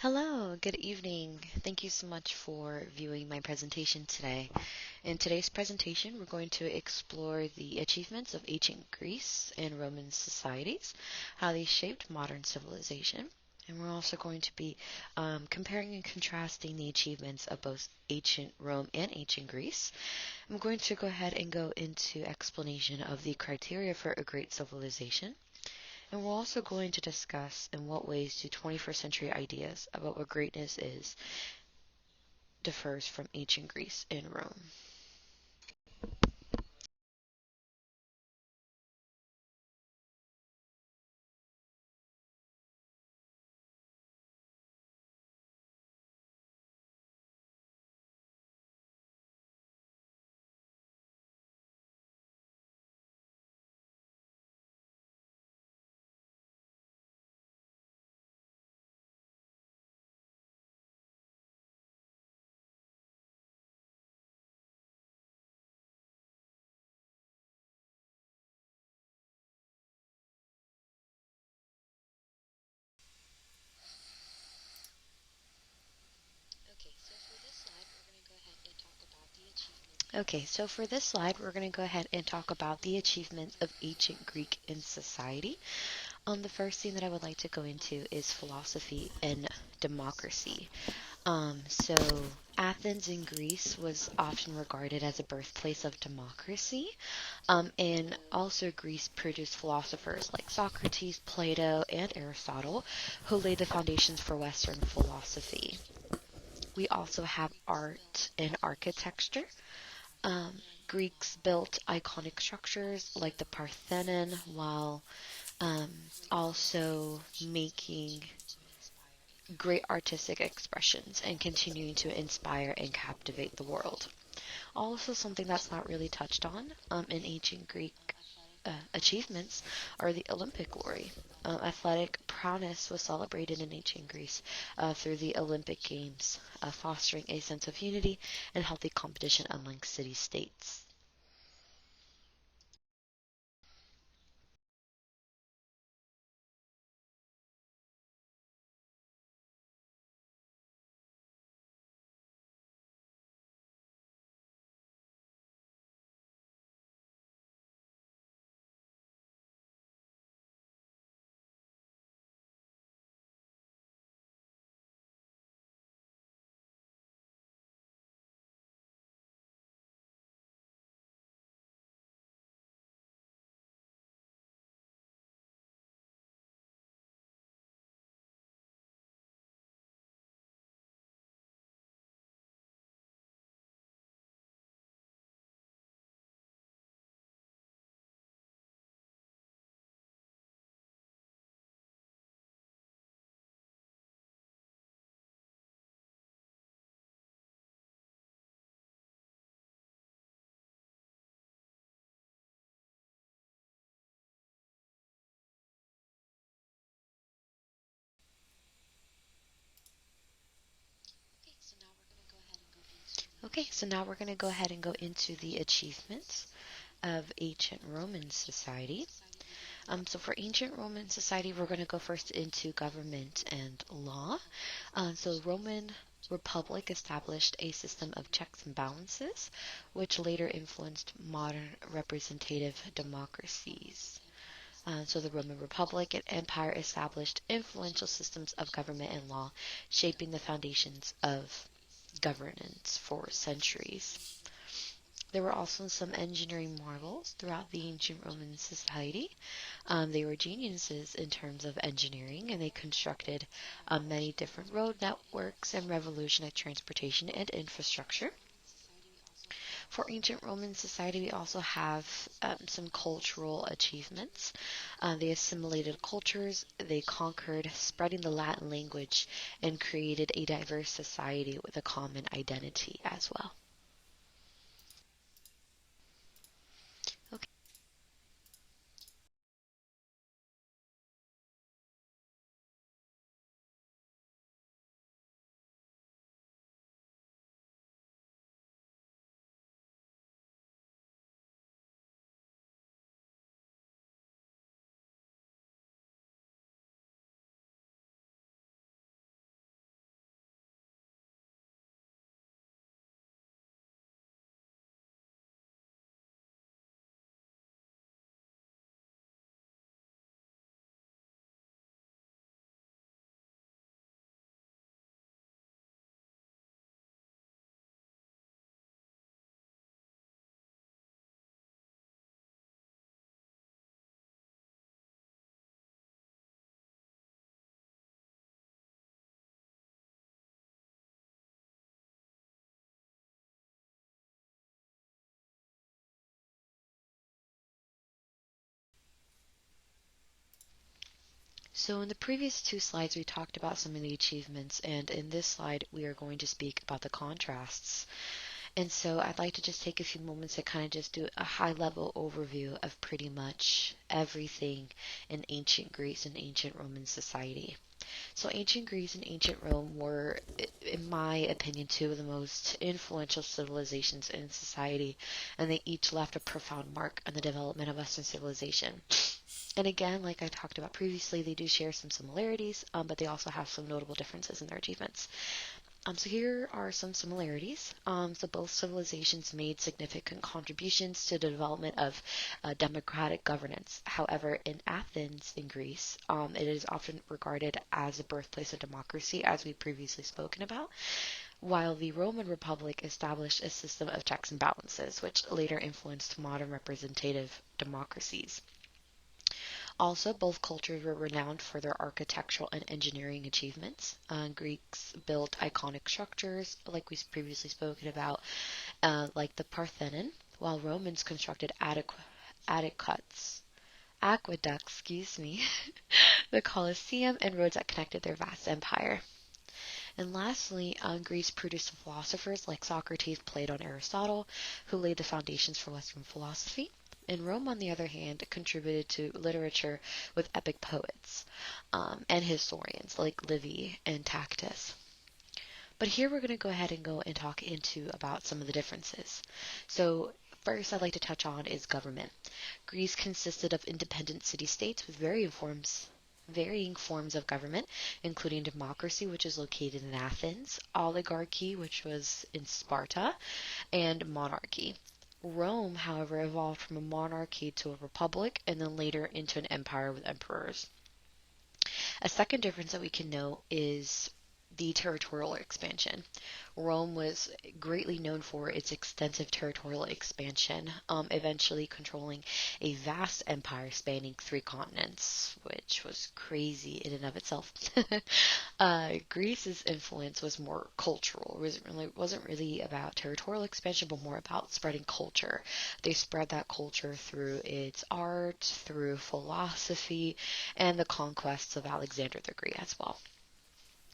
Hello, good evening. Thank you so much for viewing my presentation today. In today's presentation, we're going to explore the achievements of ancient Greece and Roman societies, how they shaped modern civilization, and we're also going to be comparing and contrasting the achievements of both ancient Rome and ancient Greece. I'm going to go ahead and go into explanation of the criteria for a great civilization. And we're also going to discuss in what ways do 21st century ideas about what greatness is differs from ancient Greece and Rome. Okay, so for this slide, we're going to go ahead and talk about the achievements of ancient Greek in society. The first thing that I would like to go into is philosophy and democracy. So Athens in Greece was often regarded as a birthplace of democracy. And also Greece produced philosophers like Socrates, Plato, and Aristotle, who laid the foundations for Western philosophy. We also have art and architecture. Greeks built iconic structures like the Parthenon while um, also making great artistic expressions and continuing to inspire and captivate the world. Also, something that's not really touched on in ancient Greek achievements are the Olympic glory. Athletic prowess was celebrated in ancient Greece through the Olympic Games, fostering a sense of unity and healthy competition among city-states. Okay, so now we're going to go ahead and go into the achievements of ancient Roman society. So for ancient Roman society, we're going to go first into government and law. So Roman Republic established a system of checks and balances, which later influenced modern representative democracies. So the Roman Republic and Empire established influential systems of government and law, shaping the foundations of governance for centuries. There were also some engineering marvels throughout the ancient Roman society. They were geniuses in terms of engineering, and they constructed many different road networks and revolutionized transportation and infrastructure. For ancient Roman society, we also have some cultural achievements. They assimilated cultures, they conquered, spreading the Latin language, and created a diverse society with a common identity as well. Okay. So in the previous two slides, we talked about some of the achievements, and in this slide, we are going to speak about the contrasts. And so I'd like to just take a few moments to kind of just do a high-level overview of pretty much everything in ancient Greece and ancient Roman society. So ancient Greece and ancient Rome were, in my opinion, two of the most influential civilizations in society, and they each left a profound mark on the development of Western civilization. And again, like I talked about previously, they do share some similarities, but they also have some notable differences in their achievements. So here are some similarities. So both civilizations made significant contributions to the development of democratic governance. However, in Athens, in Greece, it is often regarded as the birthplace of democracy, as we previously spoken about, while the Roman Republic established a system of checks and balances, which later influenced modern representative democracies. Also, both cultures were renowned for their architectural and engineering achievements. Greeks built iconic structures, like we previously spoken about, like the Parthenon, while Romans constructed aqueducts, excuse me, the Colosseum, and roads that connected their vast empire. And lastly, Greece produced philosophers like Socrates, Plato, and Aristotle, who laid the foundations for Western philosophy. And Rome, on the other hand, contributed to literature with epic poets and historians like Livy and Tacitus. But here we're going to go ahead and go and talk into about some of the differences. So first I'd like to touch on is government. Greece consisted of independent city-states with varying forms of government, including democracy, which is located in Athens, oligarchy, which was in Sparta, and monarchy. Rome, however, evolved from a monarchy to a republic and then later into an empire with emperors. A second difference that we can note is the territorial expansion. Rome was greatly known for its extensive territorial expansion, eventually controlling a vast empire spanning three continents, which was crazy in and of itself. Greece's influence was more cultural. It wasn't really about territorial expansion, but more about spreading culture. They spread that culture through its art, through philosophy, and the conquests of Alexander the Great as well.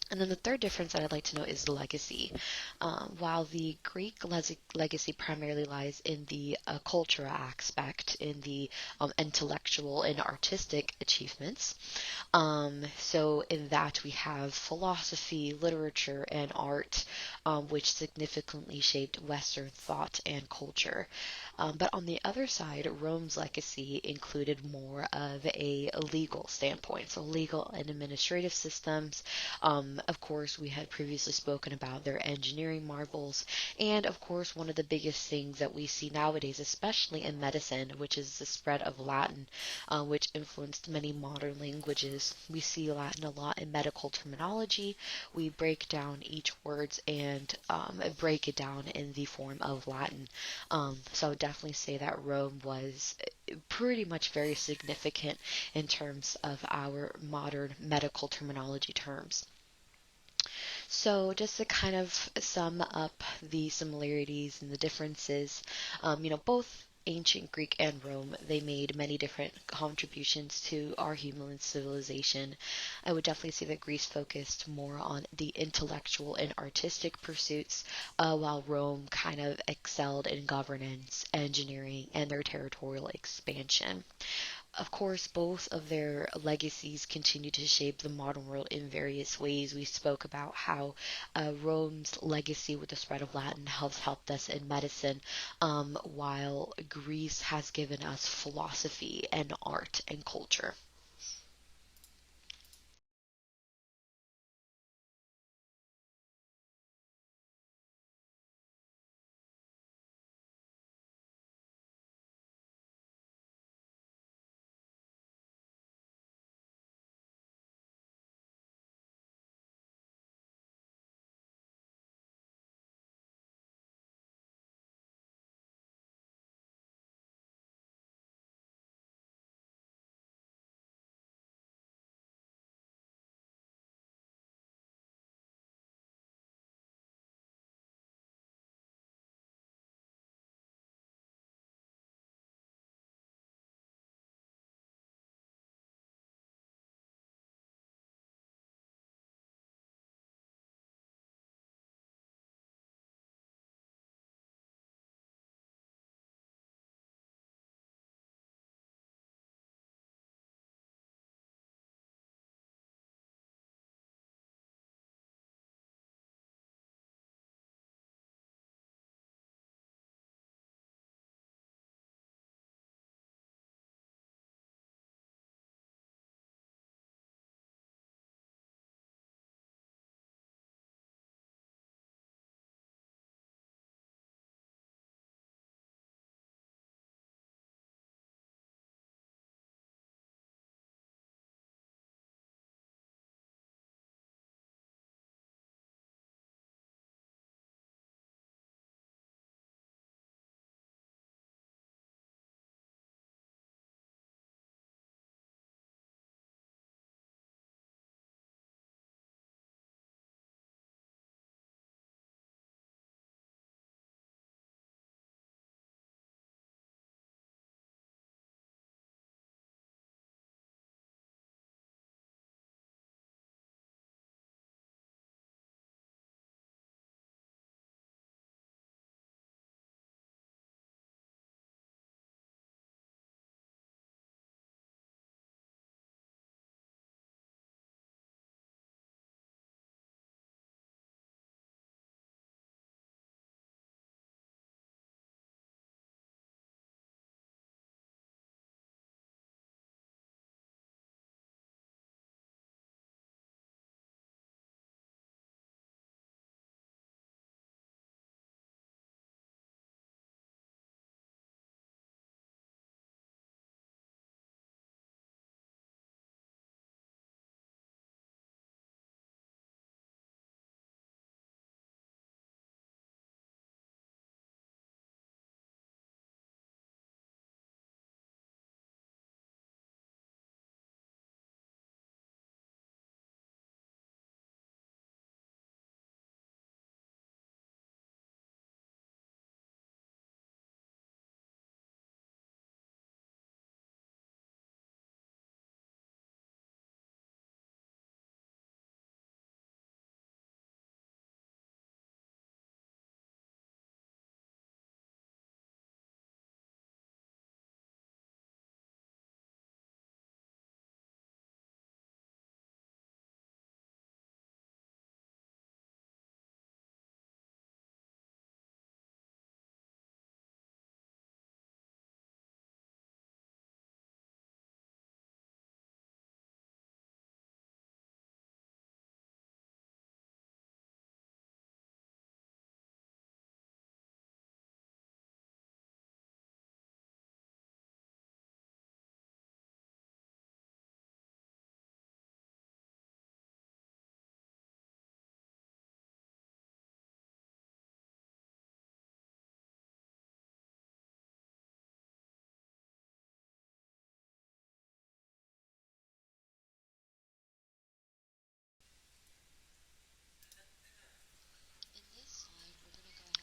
And then the third difference that I'd like to note is legacy. While the Greek legacy primarily lies in the cultural aspect, in the intellectual and artistic achievements, so in that we have philosophy, literature, and art, which significantly shaped Western thought and culture. But on the other side, Rome's legacy included more of a legal standpoint, so legal and administrative systems. Of course, we had previously spoken about their engineering marvels, and of course, one of the biggest things that we see nowadays, especially in medicine, which is the spread of Latin, which influenced many modern languages. We see Latin a lot in medical terminology. We break down each words and break it down in the form of Latin. So I would definitely say that Rome was pretty much very significant in terms of our modern medical terminology terms. So, just to kind of sum up the similarities and the differences, both ancient Greek and Rome, they made many different contributions to our human civilization. I would definitely say that Greece focused more on the intellectual and artistic pursuits, while Rome kind of excelled in governance, engineering, and their territorial expansion. Of course, both of their legacies continue to shape the modern world in various ways. We spoke about how Rome's legacy with the spread of Latin has helped us in medicine, while Greece has given us philosophy and art and culture.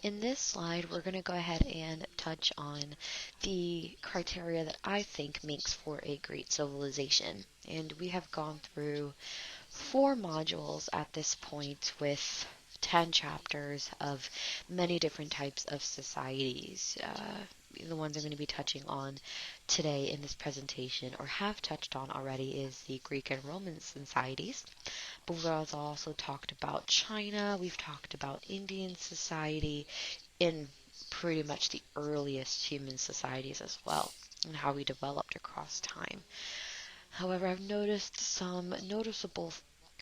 in this slide, we're going to go ahead and touch on the criteria that I think makes for a great civilization. And we have gone through 4 modules at this point with 10 chapters of many different types of societies. The ones I'm going to be touching on today in this presentation, or have touched on already, is the Greek and Roman societies. But we've also talked about China, we've talked about Indian society, in pretty much the earliest human societies as well, and how we developed across time. However, I've noticed some noticeable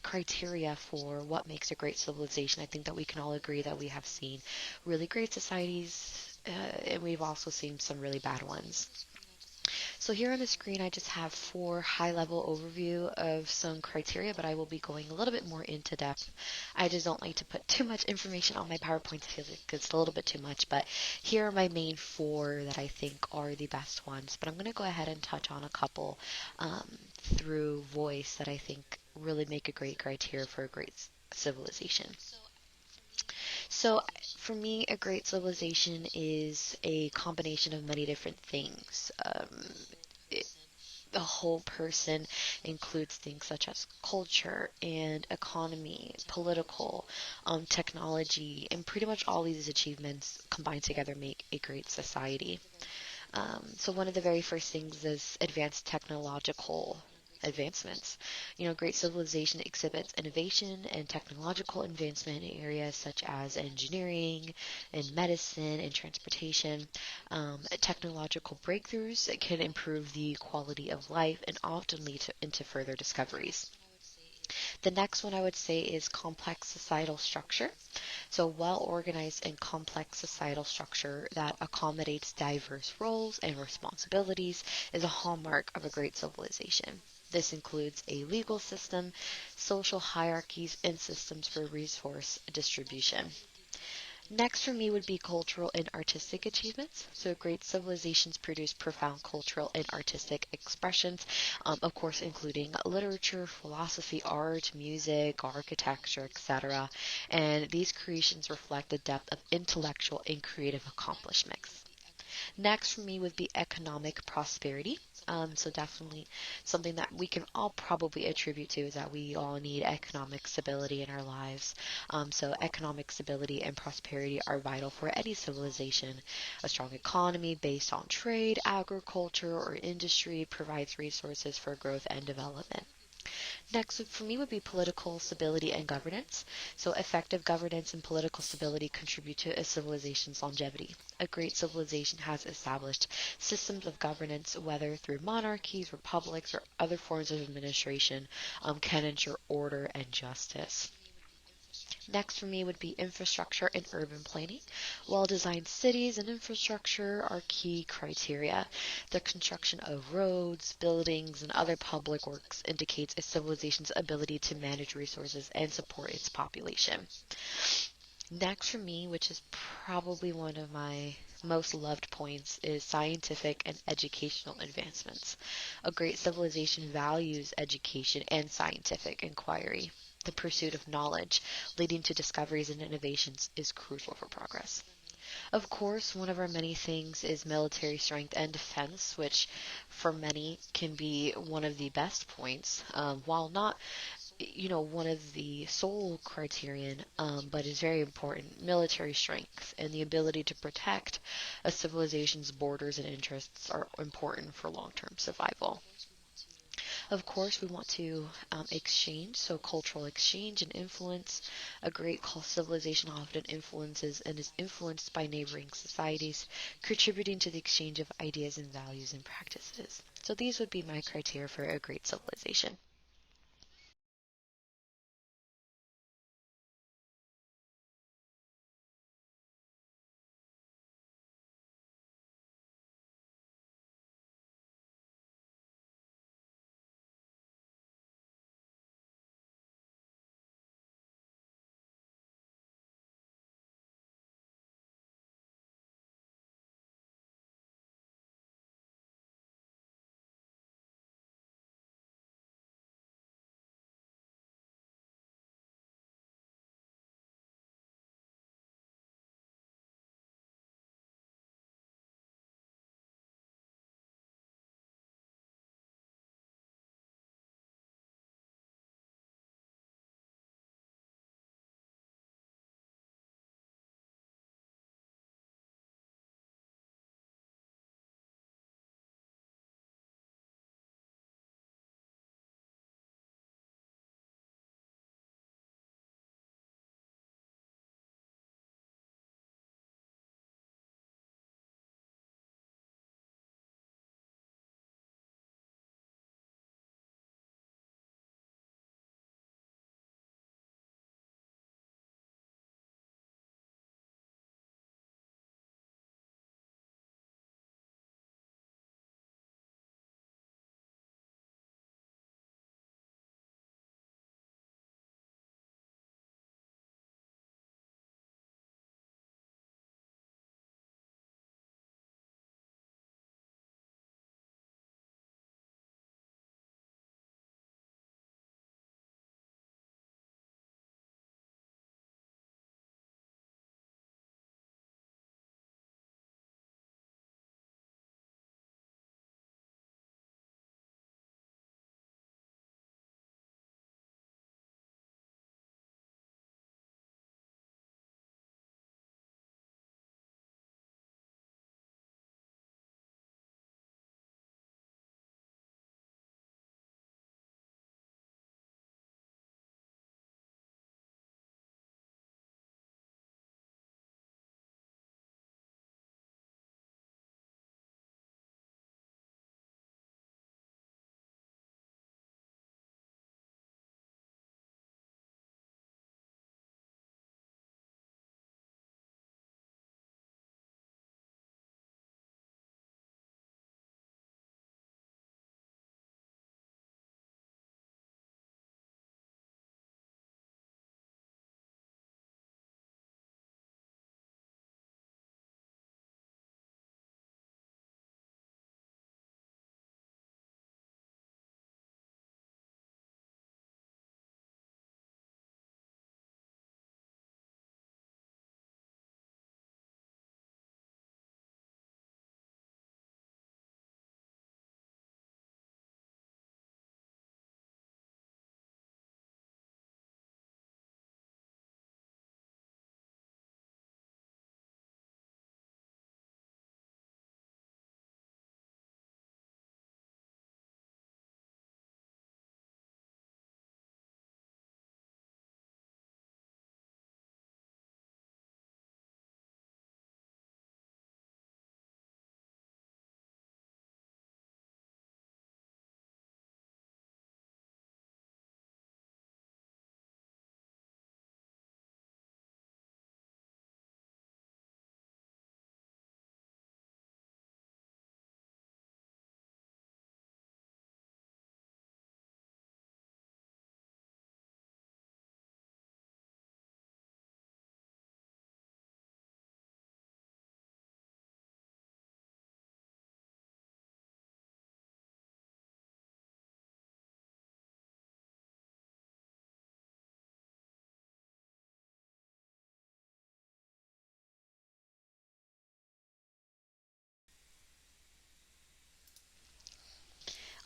criteria for what makes a great civilization. I think that we can all agree that we have seen really great societies, and we've also seen some really bad ones. So here on the screen, I just have 4 high-level overview of some criteria, but I will be going a little bit more into depth. I just don't like to put too much information on my PowerPoint. I feel like it's a little bit too much, but here are my main 4 that I think are the best ones. But I'm going to go ahead and touch on a couple through voice that I think really make a great criteria for a great civilization. So, for me, a great civilization is a combination of many different things. The whole person includes things such as culture and economy, political, technology, and pretty much all these achievements combined together make a great society. So one of the very first things is advanced technological advancements. Great civilization exhibits innovation and technological advancement in areas such as engineering and medicine and transportation. Technological breakthroughs can improve the quality of life and often lead into further discoveries. The next one I would say is complex societal structure. So, well organized and complex societal structure that accommodates diverse roles and responsibilities is a hallmark of a great civilization. This includes a legal system, social hierarchies, and systems for resource distribution. Next for me would be cultural and artistic achievements. So great civilizations produce profound cultural and artistic expressions, of course including literature, philosophy, art, music, architecture, etc. And these creations reflect the depth of intellectual and creative accomplishments. Next for me would be economic prosperity. So definitely something that we can all probably attribute to is that we all need economic stability in our lives. So economic stability and prosperity are vital for any civilization. A strong economy based on trade, agriculture, or industry provides resources for growth and development. Next, for me, would be political stability and governance. So, effective governance and political stability contribute to a civilization's longevity. A great civilization has established systems of governance, whether through monarchies, republics, or other forms of administration, can ensure order and justice. Next for me would be infrastructure and urban planning. Well-designed cities and infrastructure are key criteria. The construction of roads, buildings, and other public works indicates a civilization's ability to manage resources and support its population. Next for me, which is probably one of my most loved points, is scientific and educational advancements. A great civilization values education and scientific inquiry. The pursuit of knowledge, leading to discoveries and innovations, is crucial for progress. Of course, one of our many things is military strength and defense, which for many can be one of the best points, while not one of the sole criterion, but is very important. Military strength and the ability to protect a civilization's borders and interests are important for long-term survival. Of course, we want to exchange, so cultural exchange and influence. A great civilization often influences and is influenced by neighboring societies, contributing to the exchange of ideas and values and practices. So these would be my criteria for a great civilization.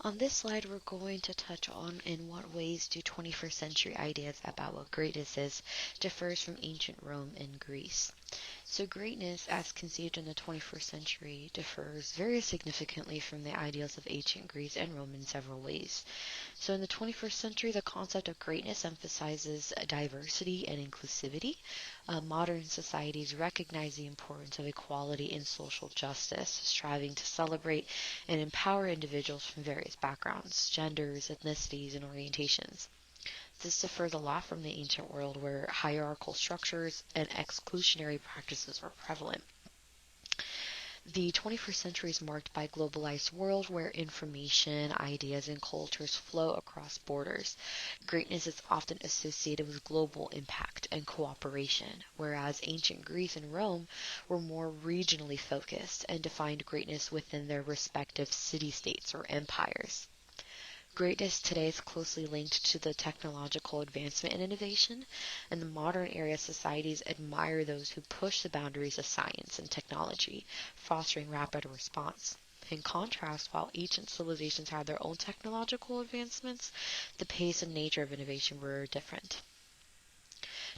On this slide, we're going to touch on in what ways do 21st century ideas about what greatness is differs from ancient Rome and Greece. So greatness, as conceived in the 21st century, differs very significantly from the ideals of ancient Greece and Rome in several ways. So in the 21st century, the concept of greatness emphasizes diversity and inclusivity. Modern societies recognize the importance of equality and social justice, striving to celebrate and empower individuals from various backgrounds, genders, ethnicities, and orientations. This differs a lot from the ancient world where hierarchical structures and exclusionary practices were prevalent. The 21st century is marked by a globalized world where information, ideas, and cultures flow across borders. Greatness is often associated with global impact and cooperation, whereas ancient Greece and Rome were more regionally focused and defined greatness within their respective city-states or empires. Greatness today is closely linked to the technological advancement and innovation. In the modern era, societies admire those who push the boundaries of science and technology, fostering rapid response. In contrast, while ancient civilizations had their own technological advancements, the pace and nature of innovation were different.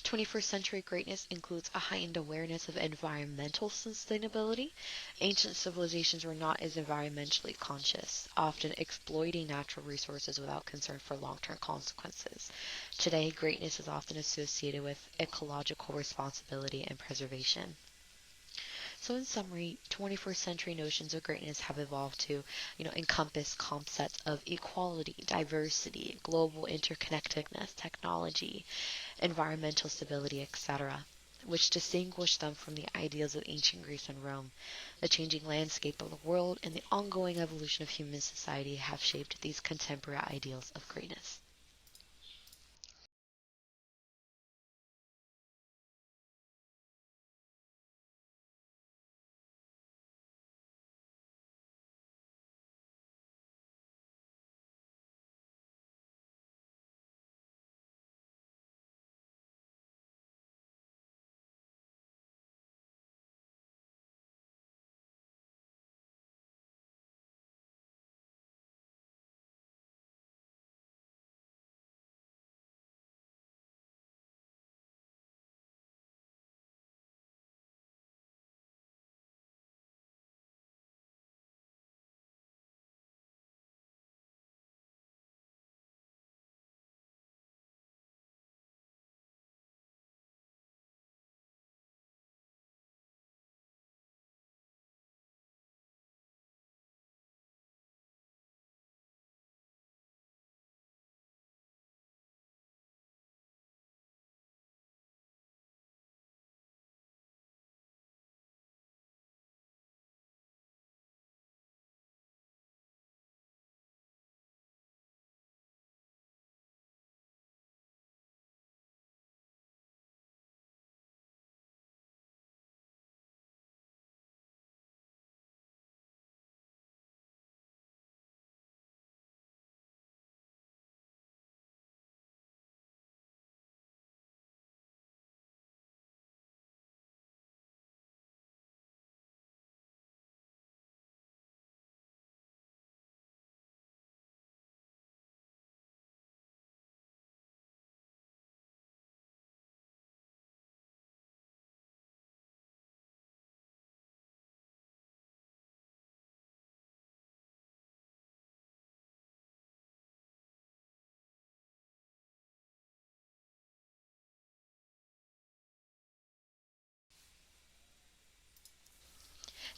21st century greatness includes a heightened awareness of environmental sustainability. Ancient civilizations were not as environmentally conscious, often exploiting natural resources without concern for long term consequences. Today, greatness is often associated with ecological responsibility and preservation. So in summary, 21st century notions of greatness have evolved to, encompass concepts of equality, diversity, global interconnectedness, technology, environmental stability, etc., which distinguish them from the ideals of ancient Greece and Rome. The changing landscape of the world and the ongoing evolution of human society have shaped these contemporary ideals of greatness.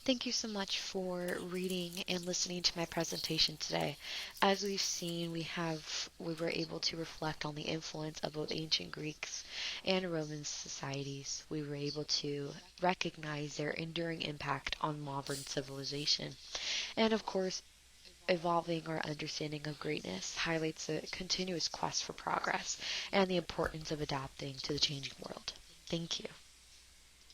Thank you so much for reading and listening to my presentation today. As we've seen, we were able to reflect on the influence of both ancient Greeks and Roman societies. We were able to recognize their enduring impact on modern civilization. And of course, evolving our understanding of greatness highlights a continuous quest for progress and the importance of adapting to the changing world. Thank you.